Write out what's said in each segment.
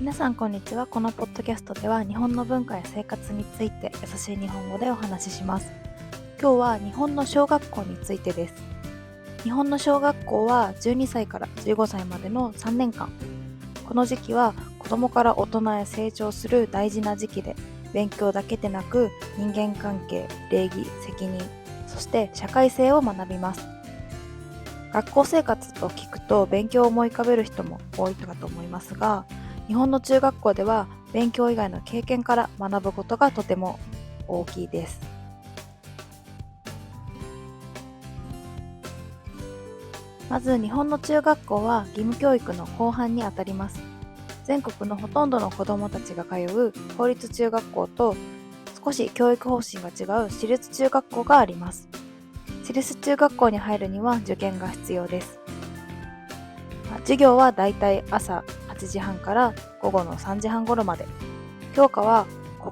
皆さんこんにちは。このポッドキャストでは日本の文化や生活について優しい日本語でお話しします。今日は日本の小学校についてです。日本の小学校は12歳から15歳までの3年間。この時期は子供から大人へ成長する大事な時期で、勉強だけでなく人間関係、礼儀、責任、そして社会性を学びます。学校生活と聞くと勉強を思い浮かべる人も多いかと思いますが、日本の中学校では勉強以外の経験から学ぶことがとても大きいです。まず日本の中学校は義務教育の後半にあたります。全国のほとんどの子どもたちが通う公立中学校と少し教育方針が違う私立中学校があります。私立中学校に入るには受験が必要です。授業はだいたい朝8時半から午後の3時半頃まで。教科は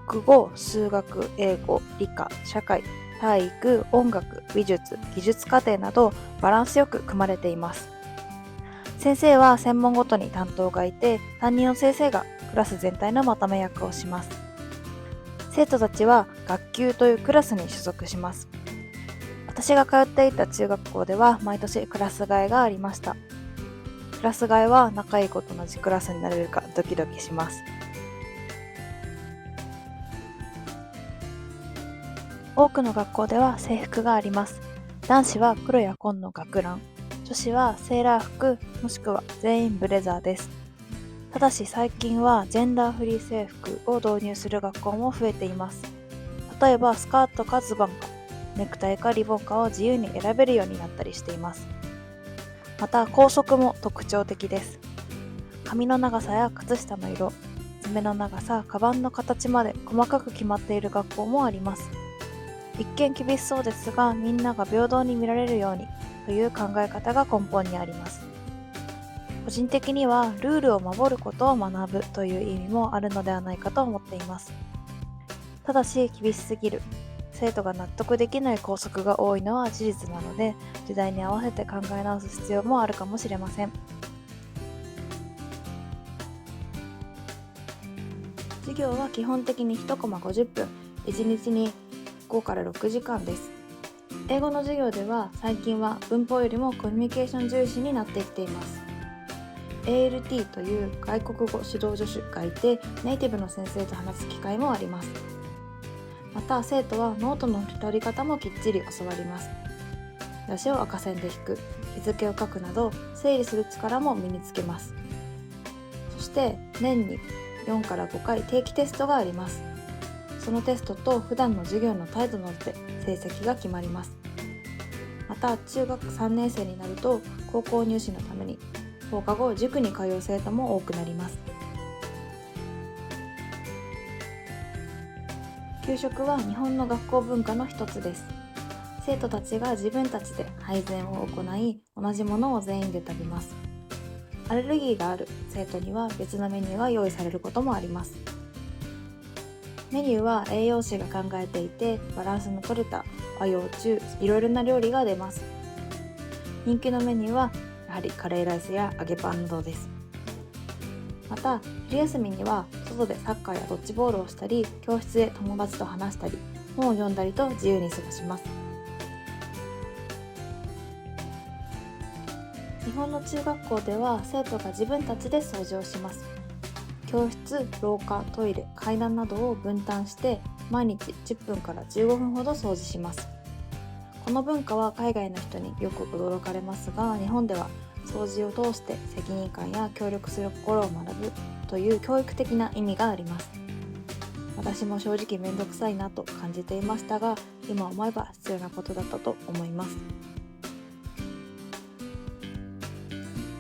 国語、数学、英語、理科、社会、体育、音楽、美術、技術課程などバランスよく組まれています。先生は専門ごとに担当がいて、担任の先生がクラス全体のまとめ役をします。生徒たちは学級というクラスに所属します。私が通っていた中学校では毎年クラス替えがありました。クラス替えは仲いい子と同じクラスになれるかドキドキします。多くの学校では制服があります。男子は黒や紺の学ラン、女子はセーラー服もしくは全員ブレザーです。ただし最近はジェンダーフリー制服を導入する学校も増えています。例えばスカートかズボンか、ネクタイかリボンかを自由に選べるようになったりしています。また校則も特徴的です。髪の長さや靴下の色、爪の長さ、カバンの形まで細かく決まっている学校もあります。一見厳しそうですが、みんなが平等に見られるようにという考え方が根本にあります。個人的にはルールを守ることを学ぶという意味もあるのではないかと思っています。ただし厳しすぎる、生徒が納得できない校則が多いのは事実なので、時代に合わせて考え直す必要もあるかもしれません。授業は基本的に1コマ50分、1日に5から6時間です。英語の授業では最近は文法よりもコミュニケーション重視になってきています。ALT という外国語指導助手がいて、ネイティブの先生と話す機会もあります。また生徒はノートの取り方もきっちり教わります。出しを赤線で引く、日付を書くなど整理する力も身につけます。そして年に4から5回定期テストがあります。そのテストと普段の授業の態度などで成績が決まります。また中学3年生になると高校入試のために放課後塾に通う生徒も多くなります。給食は日本の学校文化の一つです。生徒たちが自分たちで配膳を行い、同じものを全員で食べます。アレルギーがある生徒には別のメニューが用意されることもあります。メニューは栄養士が考えていて、バランスの取れた和洋中いろいろな料理が出ます。人気のメニューはやはりカレーライスや揚げパンなどです。また昼休みには外でサッカーやドッジボールをしたり、教室で友達と話したり、本を読んだりと自由に過ごします。日本の中学校では生徒が自分たちで掃除をします。教室、廊下、トイレ、階段などを分担して毎日10分から15分ほど掃除します。この文化は海外の人によく驚かれますが、日本では掃除を通して責任感や協力する心を学ぶという教育的な意味があります。私も正直めんどくさいなと感じていましたが、今思えば必要なことだったと思います。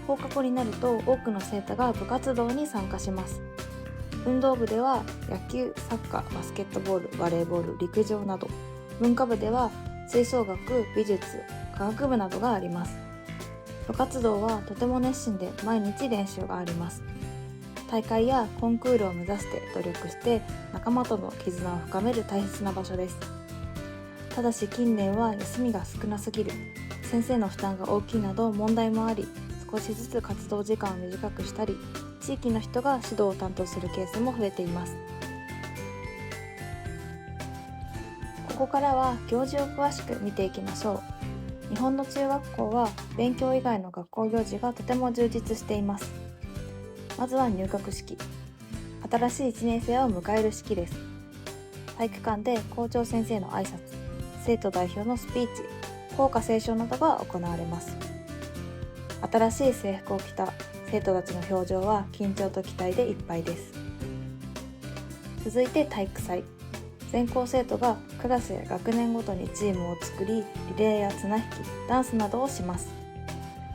放課後になると多くの生徒が部活動に参加します。運動部では野球、サッカー、バスケットボール、バレーボール、陸上など、文化部では吹奏楽、美術、科学部などがあります。部活動はとても熱心で毎日練習があります。大会やコンクールを目指して努力して仲間との絆を深める大切な場所です。ただし近年は休みが少なすぎる、先生の負担が大きいなど問題もあり、少しずつ活動時間を短くしたり、地域の人が指導を担当するケースも増えています。ここからは行事を詳しく見ていきましょう。日本の中学校は勉強以外の学校行事がとても充実しています。まずは入学式。新しい1年生を迎える式です。体育館で校長先生の挨拶、生徒代表のスピーチ、校歌斉唱などが行われます。新しい制服を着た生徒たちの表情は緊張と期待でいっぱいです。続いて体育祭。全校生徒がクラスや学年ごとにチームを作り、リレーや綱引き、ダンスなどをします。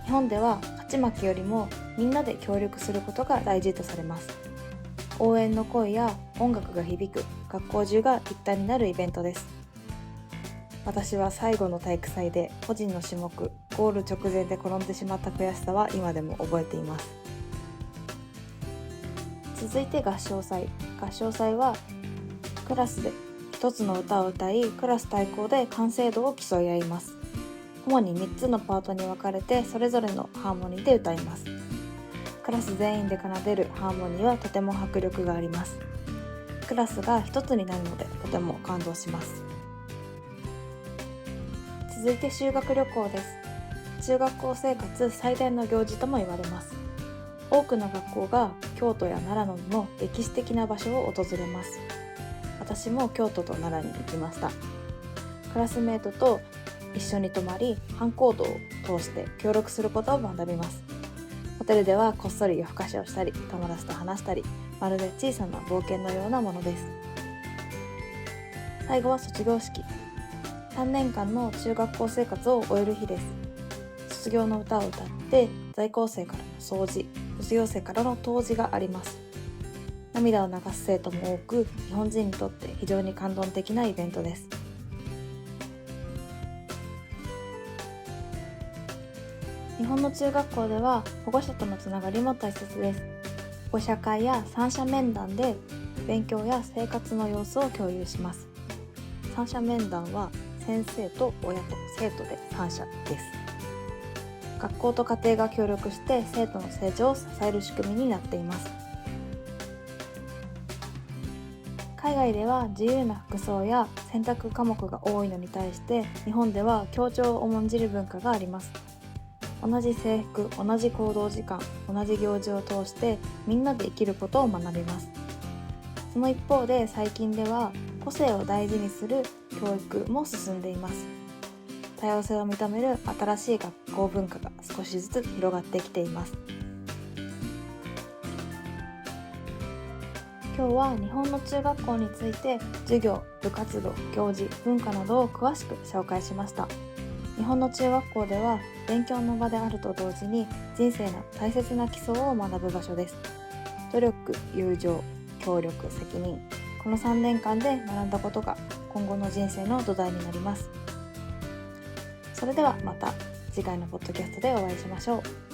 日本では勝ち負けよりもみんなで協力することが大事とされます。応援の声や音楽が響く、学校中が一体になるイベントです。私は最後の体育祭で個人の種目、ゴール直前で転んでしまった悔しさは今でも覚えています。続いて合唱祭。合唱祭はクラスで一つの歌を歌い、クラス対抗で完成度を競い合います。主に3つのパートに分かれてそれぞれのハーモニーで歌います。クラス全員で奏でるハーモニーはとても迫力があります。クラスが一つになるのでとても感動します。続いて修学旅行です。中学校生活最大の行事とも言われます。多くの学校が京都や奈良などの歴史的な場所を訪れます。私も京都と奈良に行きました。クラスメートと一緒に泊まり、班行動を通して協力することを学びます。ホテルではこっそり夜更かしをしたり、友達と話したり、まるで小さな冒険のようなものです。最後は卒業式。3年間の中学校生活を終える日です。卒業の歌を歌って、在校生からの掃除、卒業生からの答辞があります。涙を流す生徒も多く、日本人にとって非常に感動的なイベントです。日本の中学校では保護者とのつながりも大切です。保護者会や三者面談で勉強や生活の様子を共有します。三者面談は先生と親と生徒で三者です。学校と家庭が協力して生徒の成長を支える仕組みになっています。海外では自由な服装や選択科目が多いのに対して、日本では協調を重んじる文化があります。同じ制服、同じ行動時間、同じ行事を通してみんなで生きることを学びます。その一方で最近では個性を大事にする教育も進んでいます。多様性を認める新しい学校文化が少しずつ広がってきています。今日は日本の中学校について授業、部活動、行事、文化などを詳しく紹介しました。日本の中学校では勉強の場であると同時に人生の大切な基礎を学ぶ場所です。努力、友情、協力、責任、この3年間で学んだことが今後の人生の土台になります。それではまた次回のポッドキャストでお会いしましょう。